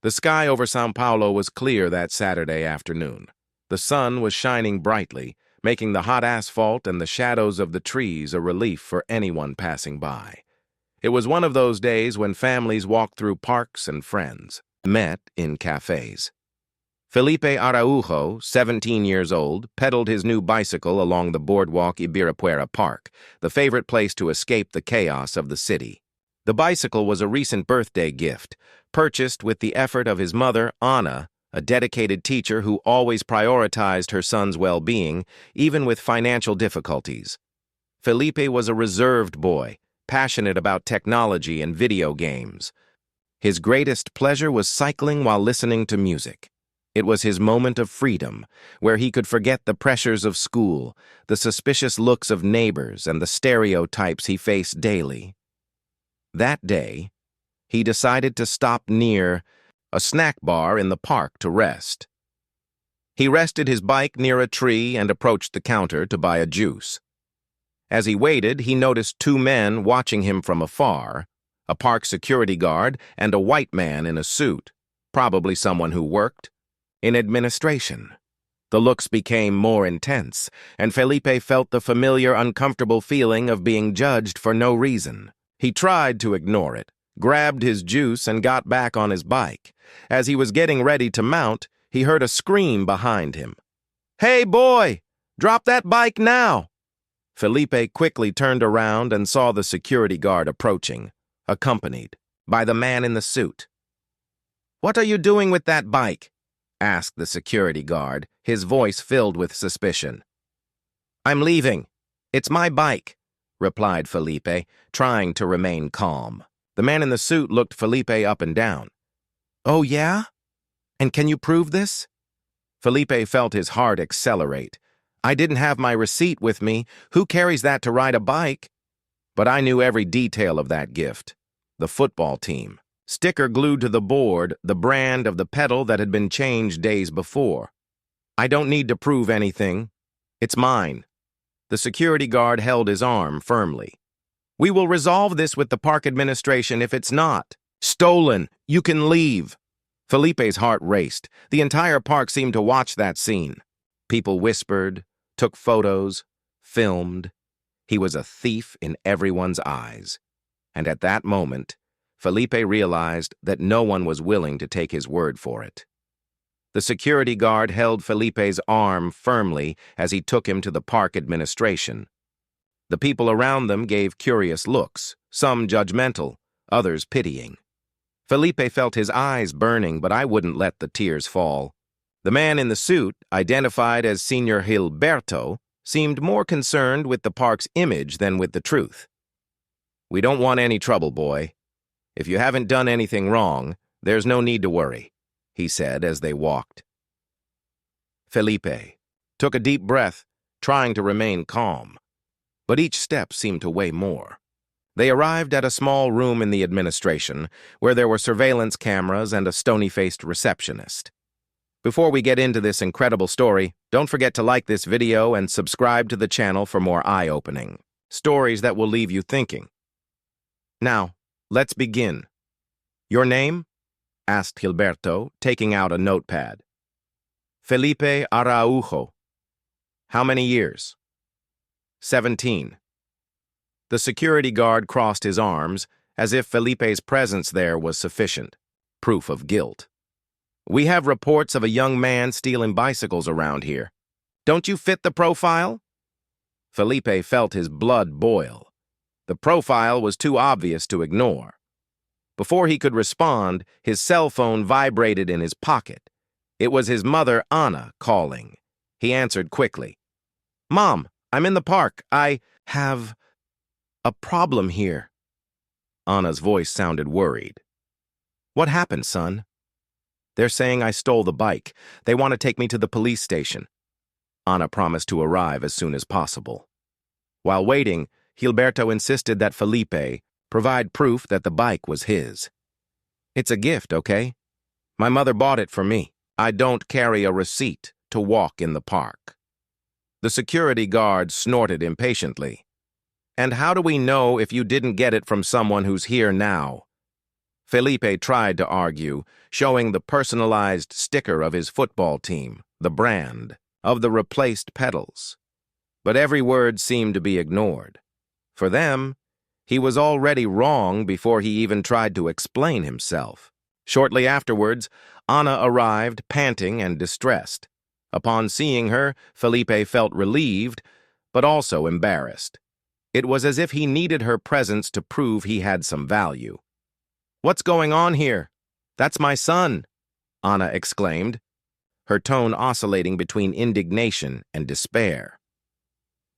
The sky over São Paulo was clear that Saturday afternoon. The sun was shining brightly, making the hot asphalt and the shadows of the trees a relief for anyone passing by. It was one of those days when families walked through parks and friends met in cafes. Felipe Araujo, 17 years old, pedaled his new bicycle along the boardwalk Ibirapuera Park, the favorite place to escape the chaos of the city. The bicycle was a recent birthday gift, purchased with the effort of his mother, Ana, a dedicated teacher who always prioritized her son's well-being, even with financial difficulties. Felipe was a reserved boy, passionate about technology and video games. His greatest pleasure was cycling while listening to music. It was his moment of freedom, where he could forget the pressures of school, the suspicious looks of neighbors, and the stereotypes he faced daily. That day, he decided to stop near a snack bar in the park to rest. He rested his bike near a tree and approached the counter to buy a juice. As he waited, he noticed two men watching him from afar, a park security guard and a white man in a suit, probably someone who worked in administration. The looks became more intense, and Felipe felt the familiar, uncomfortable feeling of being judged for no reason. He tried to ignore it, grabbed his juice, and got back on his bike. As he was getting ready to mount, he heard a scream behind him. "Hey, boy! Drop that bike now!" Felipe quickly turned around and saw the security guard approaching, accompanied by the man in the suit. "What are you doing with that bike?" asked the security guard, his voice filled with suspicion. "I'm leaving. It's my bike," replied Felipe, trying to remain calm. The man in the suit looked Felipe up and down. "Oh, yeah? And can you prove this?" Felipe felt his heart accelerate. "I didn't have my receipt with me. Who carries that to ride a bike?" But I knew every detail of that gift. The football team. Sticker glued to the board, the brand of the pedal that had been changed days before. "I don't need to prove anything. It's mine." The security guard held his arm firmly. "We will resolve this with the park administration if it's not stolen. You can leave." Felipe's heart raced. The entire park seemed to watch that scene. People whispered, took photos, filmed. He was a thief in everyone's eyes. And at that moment, Felipe realized that no one was willing to take his word for it. The security guard held Felipe's arm firmly as he took him to the park administration. The people around them gave curious looks, some judgmental, others pitying. Felipe felt his eyes burning, but I wouldn't let the tears fall. The man in the suit, identified as Senor Gilberto, seemed more concerned with the park's image than with the truth. "We don't want any trouble, boy. If you haven't done anything wrong, there's no need to worry," he said as they walked. Felipe took a deep breath, trying to remain calm. But each step seemed to weigh more. They arrived at a small room in the administration, where there were surveillance cameras and a stony-faced receptionist. Before we get into this incredible story, don't forget to like this video and subscribe to the channel for more eye-opening stories that will leave you thinking. Now, let's begin. "Your name?" asked Gilberto, taking out a notepad. "Felipe Araujo." "How many years?" 17. The security guard crossed his arms, as if Felipe's presence there was sufficient proof of guilt. "We have reports of a young man stealing bicycles around here. Don't you fit the profile?" Felipe felt his blood boil. The profile was too obvious to ignore. Before he could respond, his cell phone vibrated in his pocket. It was his mother, Ana, calling. He answered quickly. "Mom, I'm in the park. I have a problem here." Ana's voice sounded worried. "What happened, son?" "They're saying I stole the bike. They want to take me to the police station." Ana promised to arrive as soon as possible. While waiting, Gilberto insisted that Felipe provide proof that the bike was his. "It's a gift, okay? My mother bought it for me. I don't carry a receipt to walk in the park." The security guard snorted impatiently. "And how do we know if you didn't get it from someone who's here now?" Felipe tried to argue, showing the personalized sticker of his football team, the brand, of the replaced pedals. But every word seemed to be ignored. For them, he was already wrong before he even tried to explain himself. Shortly afterwards, Anna arrived, panting and distressed. Upon seeing her, Felipe felt relieved, but also embarrassed. It was as if he needed her presence to prove he had some value. "What's going on here? That's my son," Anna exclaimed, her tone oscillating between indignation and despair.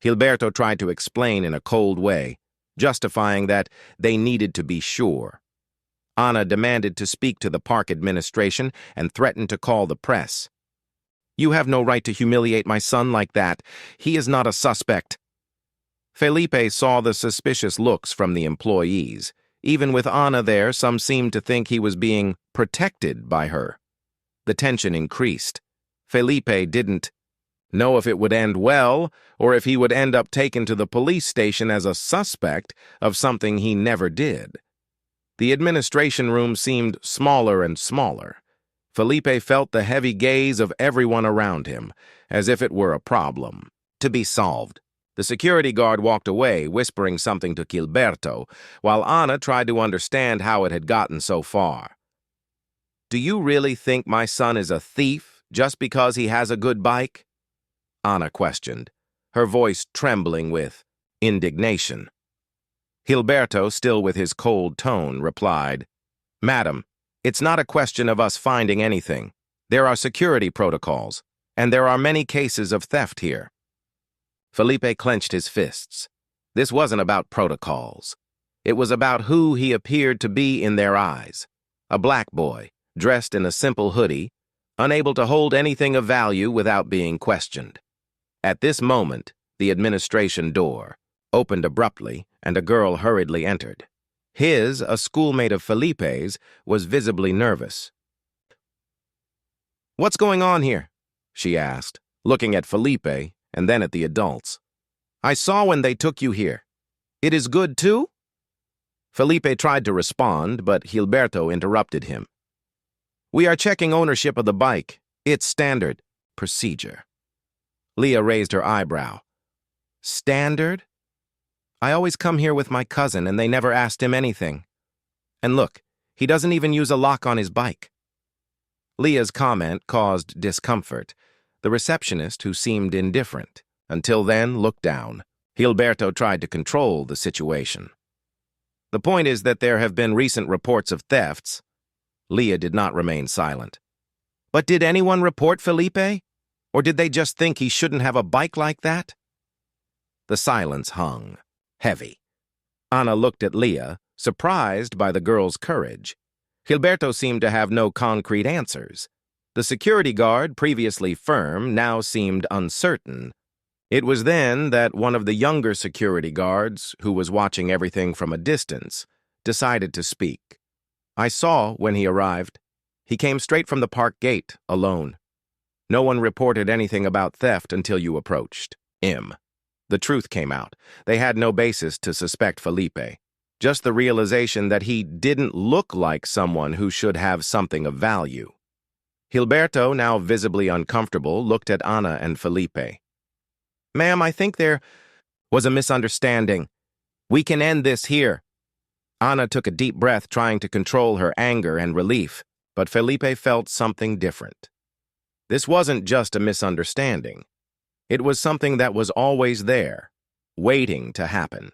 Gilberto tried to explain in a cold way, justifying that they needed to be sure. Anna demanded to speak to the park administration and threatened to call the press. "You have no right to humiliate my son like that. He is not a suspect." Felipe saw the suspicious looks from the employees. Even with Anna there, some seemed to think he was being protected by her. The tension increased. Felipe didn't know if it would end well or if he would end up taken to the police station as a suspect of something he never did. The administration room seemed smaller and smaller. Felipe felt the heavy gaze of everyone around him, as if it were a problem to be solved. The security guard walked away, whispering something to Gilberto, while Anna tried to understand how it had gotten so far. "Do you really think my son is a thief just because he has a good bike?" Anna questioned, her voice trembling with indignation. Gilberto, still with his cold tone, replied, "Madam, it's not a question of us finding anything. There are security protocols, and there are many cases of theft here." Felipe clenched his fists. This wasn't about protocols. It was about who he appeared to be in their eyes. A black boy, dressed in a simple hoodie, unable to hold anything of value without being questioned. At this moment, the administration door opened abruptly, and a girl hurriedly entered. His, a schoolmate of Felipe's, was visibly nervous. "What's going on here?" she asked, looking at Felipe and then at the adults. "I saw when they took you here. It is good too?" Felipe tried to respond, but Gilberto interrupted him. "We are checking ownership of the bike. It's standard procedure." Leah raised her eyebrow. "Standard? I always come here with my cousin and they never asked him anything. And look, he doesn't even use a lock on his bike." Leah's comment caused discomfort. The receptionist, who seemed indifferent, until then looked down. Gilberto tried to control the situation. "The point is that there have been recent reports of thefts." Leah did not remain silent. "But did anyone report Felipe? Or did they just think he shouldn't have a bike like that?" The silence hung, heavy. Anna looked at Leah, surprised by the girl's courage. Gilberto seemed to have no concrete answers. The security guard, previously firm, now seemed uncertain. It was then that one of the younger security guards, who was watching everything from a distance, decided to speak. "I saw when he arrived. He came straight from the park gate, alone. No one reported anything about theft until you approached him." The truth came out. They had no basis to suspect Felipe. Just the realization that he didn't look like someone who should have something of value. Gilberto, now visibly uncomfortable, looked at Anna and Felipe. "Ma'am, I think there was a misunderstanding. We can end this here." Anna took a deep breath, trying to control her anger and relief, but Felipe felt something different. This wasn't just a misunderstanding. It was something that was always there, waiting to happen.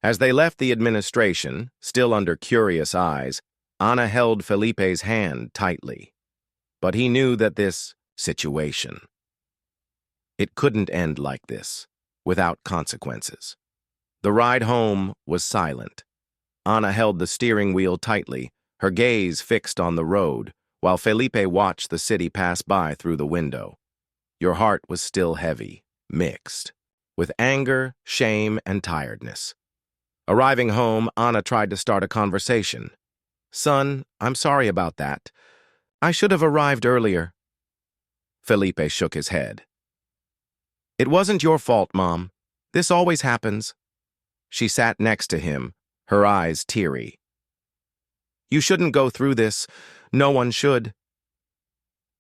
As they left the administration, still under curious eyes, Anna held Felipe's hand tightly. But he knew that this situation, it couldn't end like this, without consequences. The ride home was silent. Anna held the steering wheel tightly, her gaze fixed on the road, while Felipe watched the city pass by through the window. Your heart was still heavy, mixed, with anger, shame, and tiredness. Arriving home, Anna tried to start a conversation. "Son, I'm sorry about that. I should have arrived earlier." Felipe shook his head. "It wasn't your fault, Mom. This always happens." She sat next to him, her eyes teary. You shouldn't go through this. No one should.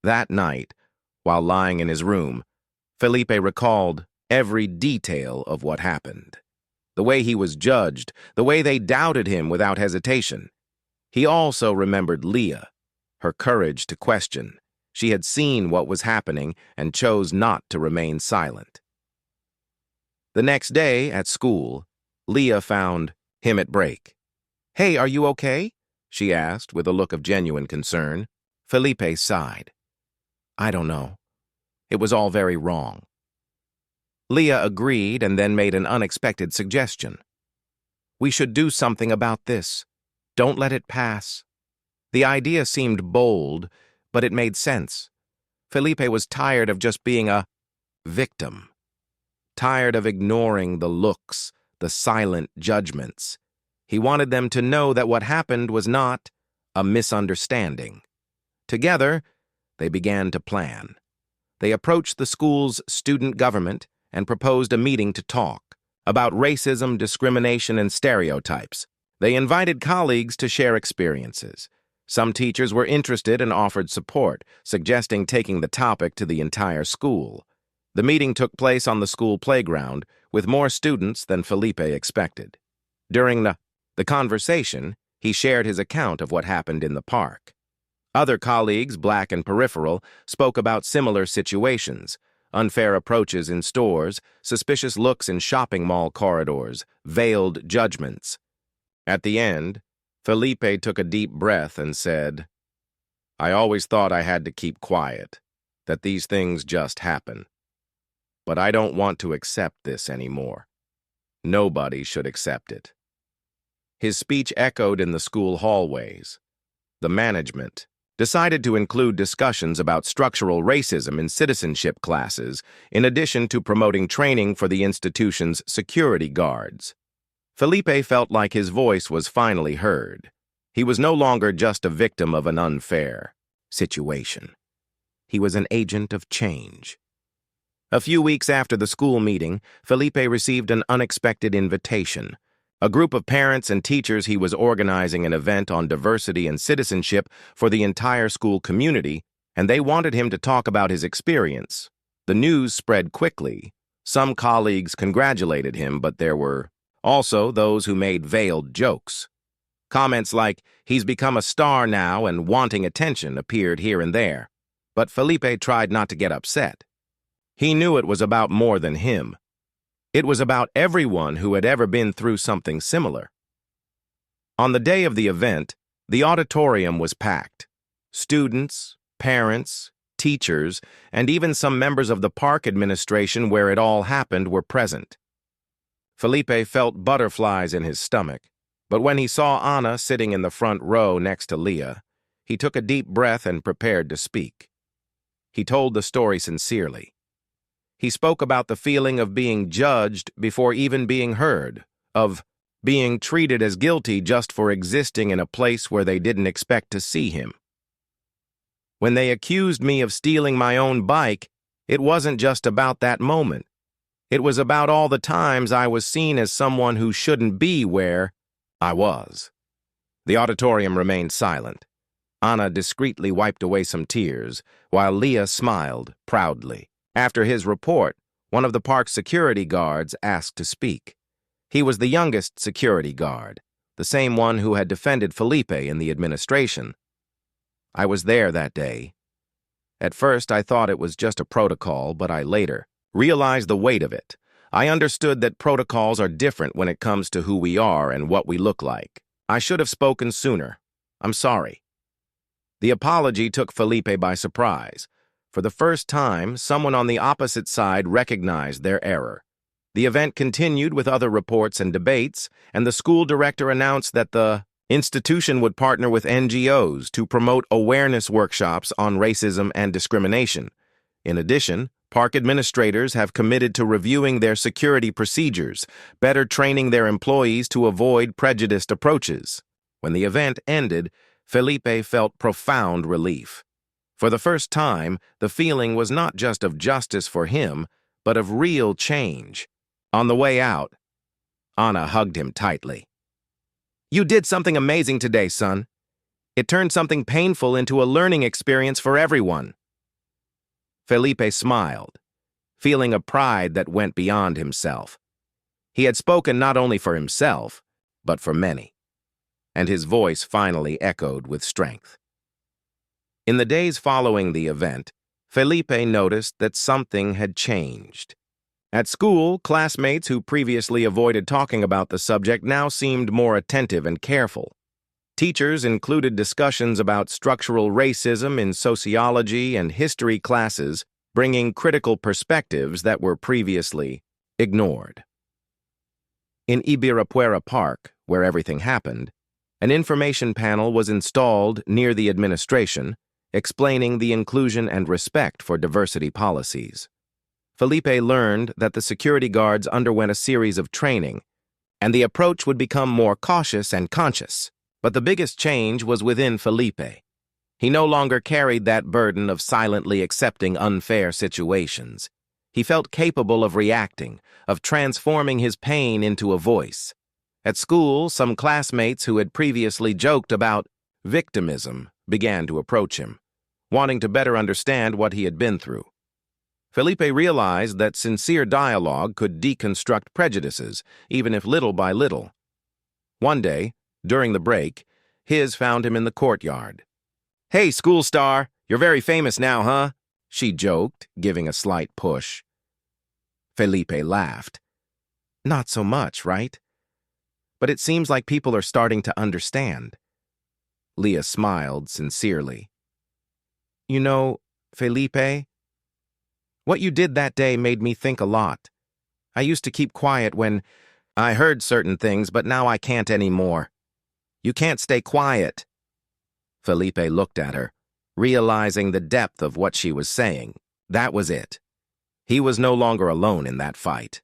That night, while lying in his room, Felipe recalled every detail of what happened. The way he was judged, the way they doubted him without hesitation. He also remembered Leah, her courage to question. She had seen what was happening and chose not to remain silent. The next day, at school, Leah found him at break. "Hey, are you okay?" she asked with a look of genuine concern. Felipe sighed. "I don't know. It was all very wrong." Leah agreed and then made an unexpected suggestion. "We should do something about this. Don't let it pass." The idea seemed bold, but it made sense. Felipe was tired of just being a victim. Tired of ignoring the looks, the silent judgments. He wanted them to know that what happened was not a misunderstanding. Together, they began to plan. They approached the school's student government and proposed a meeting to talk about racism, discrimination, and stereotypes. They invited colleagues to share experiences. Some teachers were interested and offered support, suggesting taking the topic to the entire school. The meeting took place on the school playground, with more students than Felipe expected. During the conversation, he shared his account of what happened in the park. Other colleagues, black and peripheral, spoke about similar situations: unfair approaches in stores, suspicious looks in shopping mall corridors, veiled judgments. At the end, Felipe took a deep breath and said, "I always thought I had to keep quiet, that these things just happen. But I don't want to accept this anymore. Nobody should accept it." His speech echoed in the school hallways. The management decided to include discussions about structural racism in citizenship classes, in addition to promoting training for the institution's security guards. Felipe felt like his voice was finally heard. He was no longer just a victim of an unfair situation. He was an agent of change. A few weeks after the school meeting, Felipe received an unexpected invitation. A group of parents and teachers he was organizing an event on diversity and citizenship for the entire school community, and they wanted him to talk about his experience. The news spread quickly. Some colleagues congratulated him, but there were also those who made veiled jokes. Comments like, "He's become a star now and wanting attention," appeared here and there. But Felipe tried not to get upset. He knew it was about more than him. It was about everyone who had ever been through something similar. On the day of the event, the auditorium was packed. Students, parents, teachers, and even some members of the park administration where it all happened were present. Felipe felt butterflies in his stomach, but when he saw Anna sitting in the front row next to Leah, he took a deep breath and prepared to speak. He told the story sincerely. He spoke about the feeling of being judged before even being heard, of being treated as guilty just for existing in a place where they didn't expect to see him. "When they accused me of stealing my own bike, it wasn't just about that moment. It was about all the times I was seen as someone who shouldn't be where I was." The auditorium remained silent. Anna discreetly wiped away some tears, while Leah smiled proudly. After his report, one of the park's security guards asked to speak. He was the youngest security guard, the same one who had defended Felipe in the administration. "I was there that day. At first, I thought it was just a protocol, but I later realized the weight of it. I understood that protocols are different when it comes to who we are and what we look like. I should have spoken sooner. I'm sorry." The apology took Felipe by surprise. For the first time, someone on the opposite side recognized their error. The event continued with other reports and debates, and the school director announced that the institution would partner with NGOs to promote awareness workshops on racism and discrimination. In addition, park administrators have committed to reviewing their security procedures, better training their employees to avoid prejudiced approaches. When the event ended, Felipe felt profound relief. For the first time, the feeling was not just of justice for him, but of real change. On the way out, Anna hugged him tightly. "You did something amazing today, son. It turned something painful into a learning experience for everyone. Felipe smiled, feeling a pride that went beyond himself. He had spoken not only for himself, but for many, and his voice finally echoed with strength. In the days following the event, Felipe noticed that something had changed. At school, classmates who previously avoided talking about the subject now seemed more attentive and careful. Teachers included discussions about structural racism in sociology and history classes, bringing critical perspectives that were previously ignored. In Ibirapuera Park, where everything happened, an information panel was installed near the administration, explaining the inclusion and respect for diversity policies. Felipe learned that the security guards underwent a series of training, and the approach would become more cautious and conscious. But the biggest change was within Felipe. He no longer carried that burden of silently accepting unfair situations. He felt capable of reacting, of transforming his pain into a voice. At school, some classmates who had previously joked about victimism began to approach him, wanting to better understand what he had been through. Felipe realized that sincere dialogue could deconstruct prejudices, even if little by little. One day, during the break, His found him in the courtyard. "Hey, school star, you're very famous now, huh?" she joked, giving a slight push. Felipe laughed. "Not so much, right? But it seems like people are starting to understand." Leah smiled sincerely. "You know, Felipe, what you did that day made me think a lot. I used to keep quiet when I heard certain things, but now I can't anymore. You can't stay quiet." Felipe looked at her, realizing the depth of what she was saying. That was it. He was no longer alone in that fight.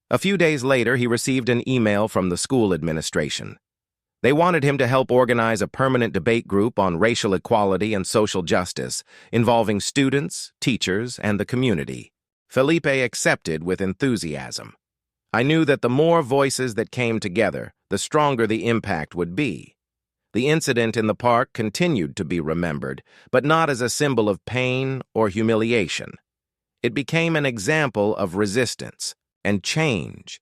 A few days later, he received an email from the school administration. They wanted him to help organize a permanent debate group on racial equality and social justice, involving students, teachers, and the community. Felipe accepted with enthusiasm. I knew that the more voices that came together, the stronger the impact would be. The incident in the park continued to be remembered, but not as a symbol of pain or humiliation. It became an example of resistance and change.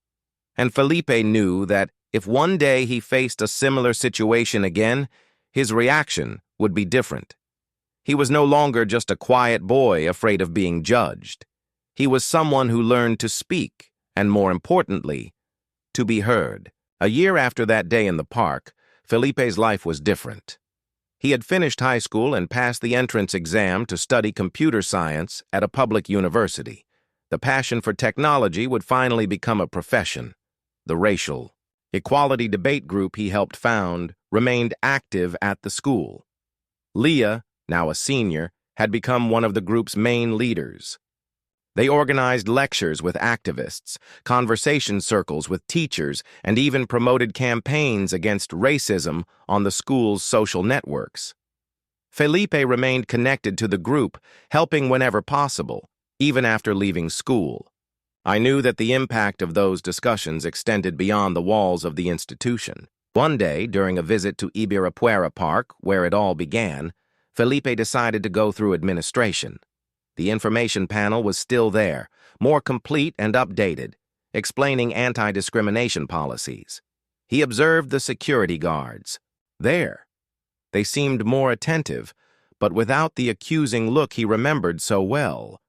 And Felipe knew that if one day he faced a similar situation again, his reaction would be different. He was no longer just a quiet boy afraid of being judged. He was someone who learned to speak, and more importantly, to be heard. A year after that day in the park, Felipe's life was different. He had finished high school and passed the entrance exam to study computer science at a public university. The passion for technology would finally become a profession. The racial equality debate group he helped found remained active at the school. Leah, now a senior, had become one of the group's main leaders. They organized lectures with activists, conversation circles with teachers, and even promoted campaigns against racism on the school's social networks. Felipe remained connected to the group, helping whenever possible, even after leaving school. I knew that the impact of those discussions extended beyond the walls of the institution. One day, during a visit to Ibirapuera Park, where it all began, Felipe decided to go through administration. The information panel was still there, more complete and updated, explaining anti-discrimination policies. He observed the security guards. There. They seemed more attentive, but without the accusing look he remembered so well.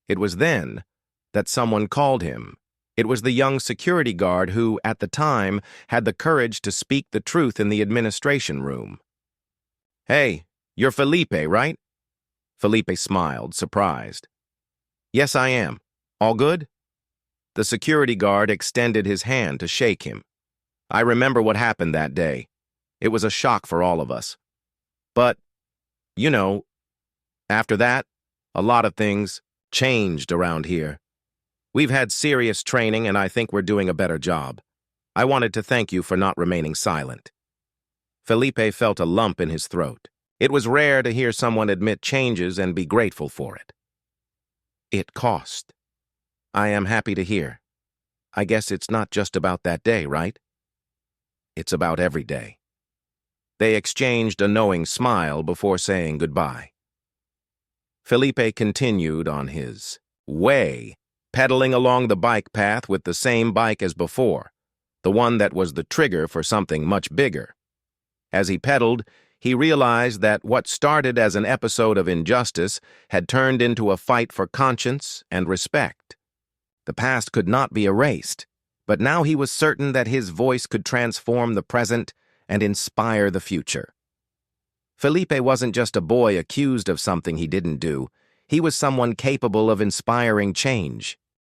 It was then that someone called him. It was the young security guard who, at the time, had the courage to speak the truth in the administration room. "Hey, you're Felipe, right?" Felipe smiled, surprised. "Yes, I am. All good?" The security guard extended his hand to shake him. "I remember what happened that day. It was a shock for all of us. But, you know, after that, a lot of things changed around here. We've had serious training, and I think we're doing a better job. I wanted to thank you for not remaining silent." Felipe felt a lump in his throat. It was rare to hear someone admit changes and be grateful for it. "It cost. I am happy to hear. I guess it's not just about that day, right? It's about every day." They exchanged a knowing smile before saying goodbye. Felipe continued on his way, pedaling along the bike path with the same bike as before, the one that was the trigger for something much bigger. As he pedaled, he realized that what started as an episode of injustice had turned into a fight for conscience and respect. The past could not be erased, but now he was certain that his voice could transform the present and inspire the future. Felipe wasn't just a boy accused of something he didn't do. He was someone capable of inspiring change.